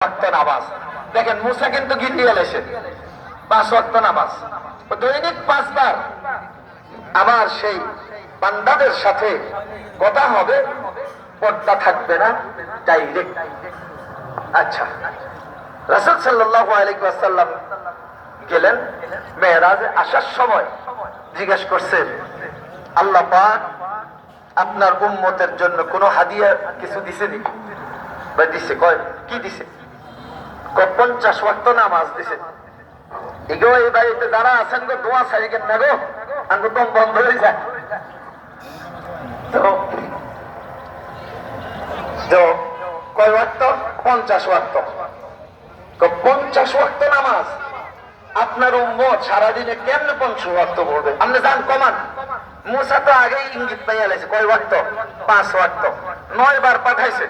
ওয়াক্ত নামাজ দেখেন মুসা কিন্তু গিনিয়ে এসে 5 ওয়াক্ত নামাজ দৈনিক 5 বার আমার সেই বান্দাদের সাথে কথা হবে, পর্দা থাকবে না, ডাইরেক্ট। আচ্ছা, রাসূল সাল্লাল্লাহু আলাইহি ওয়াসাল্লাম গেলেন মেরাজে আসার সময় জিজ্ঞেস করছেন, আল্লাহ পাক আপনার উম্মতের জন্য কোনো হাদিয়া কিছু দিছে নাকি? বা দিছে, কয় কি দিছে? 50 ওয়াক্ত নামাজ দিছে। এগো এই বাড়িতে যারা আছেন গো দোয়া চাইবেন না গো, আমি দম বন্ধ হয়ে যায়। তো কয় ওয়াক্ত? 50 ওয়াক্ত। 50 ওয়াক্ত নামাজ আপনার উম্মত সারাদিনে কেমনে 50 ওয়াক্ত পড়বে? আপনি জান কমান। মুসা তো আগেই ইঙ্গিত পাইয়া লাইছে, কয় ওয়াক্ত? 5 ওয়াক্ত। 9 বার পাঠাইছে।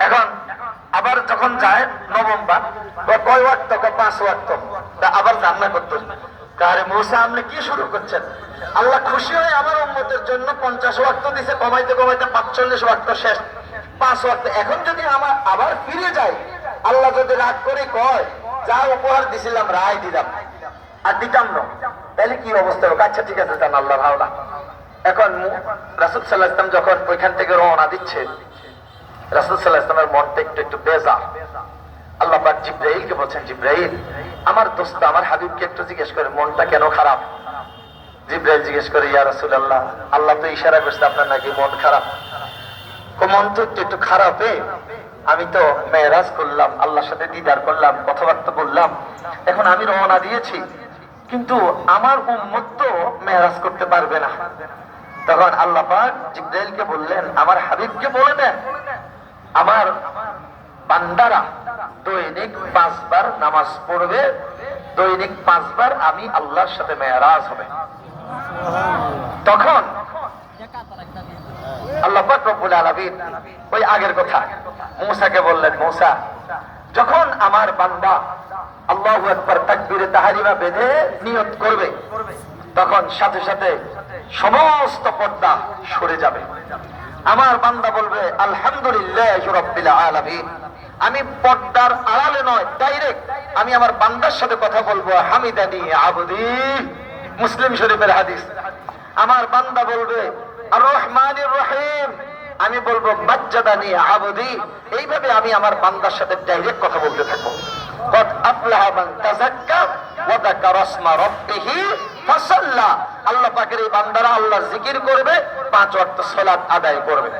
এখন আবার যখন যায় নবম বার, কয় ওয়াক্ত? 5 ওয়াক্ত। আবার জান্না করতে, আরে মুসা আপনি কি শুরু করছেন? আল্লাহ খুশি হয়ে আমার উম্মতের জন্য 50 ওয়াক্ত দিছে, কমাইতে কমাইতে 45 ওয়াক্ত শেষ, 5 ওয়াক্ত। এখন যদি আমার আবার ফিরে যাই, আল্লাহ যদি রাগ করে কয় যা উপহার দিছিলাম রায় দিলাম আর দিতাম না, তাহলে কি অবস্থা হবে? আচ্ছা ঠিক আছে, জান আল্লাহ ভাওনা। এখন রাসূল সাল্লাল্লাহু আলাইহি ওয়াসাল্লাম যখন ওইখান থেকে রওনা দিচ্ছে, রাসূল সাল্লাল্লাহু আলাইহি ওয়াসাল্লামের মনটা একটু বেজার। আল্লাহ পাক জিবরাইলকে বলছেন, জিবরাইল আমার দোস্ত আমার হাবিবকে একটু জিজ্ঞেস করে মনটা কেন খারাপ। জিবরাইল জিজ্ঞেস করে, ইয়া রাসূলুল্লাহ, আল্লাহ তো ইশারা করছে আপনার নাকি মন খারাপ। মন তো একটু খারাপে, আমি তো মেরাজ করলাম, আল্লাহর সাথে দিদার করলাম, কথাবার্তা বললাম, এখন আমি রওনা দিয়েছি, কিন্তু আমার উম্মত তো মেরাজ করতে পারবে না। তখন আল্লাহ পাক জিবরাইলকে বললেন, আমার হাবিবকে বলে দেন আমার বান্দারা দৈনিক 5 বার নামাজ পড়বে, দৈনিক 5 বার আমি আল্লাহর সাথে মেরাজ হবে। তখন আল্লাহ পাক রব্বুল আলামিন ওই আগের কথা মুসাকে বললেন, মুসা যখন আমার বান্দা আল্লাহু আকবার তাকবীরে তাহরিমা বেঁধে নিয়ত করবে, তখন সাথে সাথে সমস্ত পর্দা সরে যাবে। আমার বান্দা বলবে আলহামদুলিল্লাহি রাব্বিল আলামিন। আমি পর্দার আড়ালে নয়, ডাইরেক্ট আমি আমার বান্দার সাথে কথা বলবো, হামিদানি আবদি, মুসলিম শরীফের হাদিস। আমার বান্দা বলবে আর রহমানির রহিম, আমি বলবো মাজ্জাদানি আবদি। এইভাবে আমি আমার বান্দার সাথে ডাইরেক্ট কথা বলতে থাকবো। কদ আফলাহা মান তাযাক্কা ওয়া যাকারা ইসমা রাব্বিহি ফাসাল্লা। আল্লাহ পাকের এই বান্দারা আল্লাহর জিকির করবে, 5 ওয়াক্ত সালাত আদায় করবে।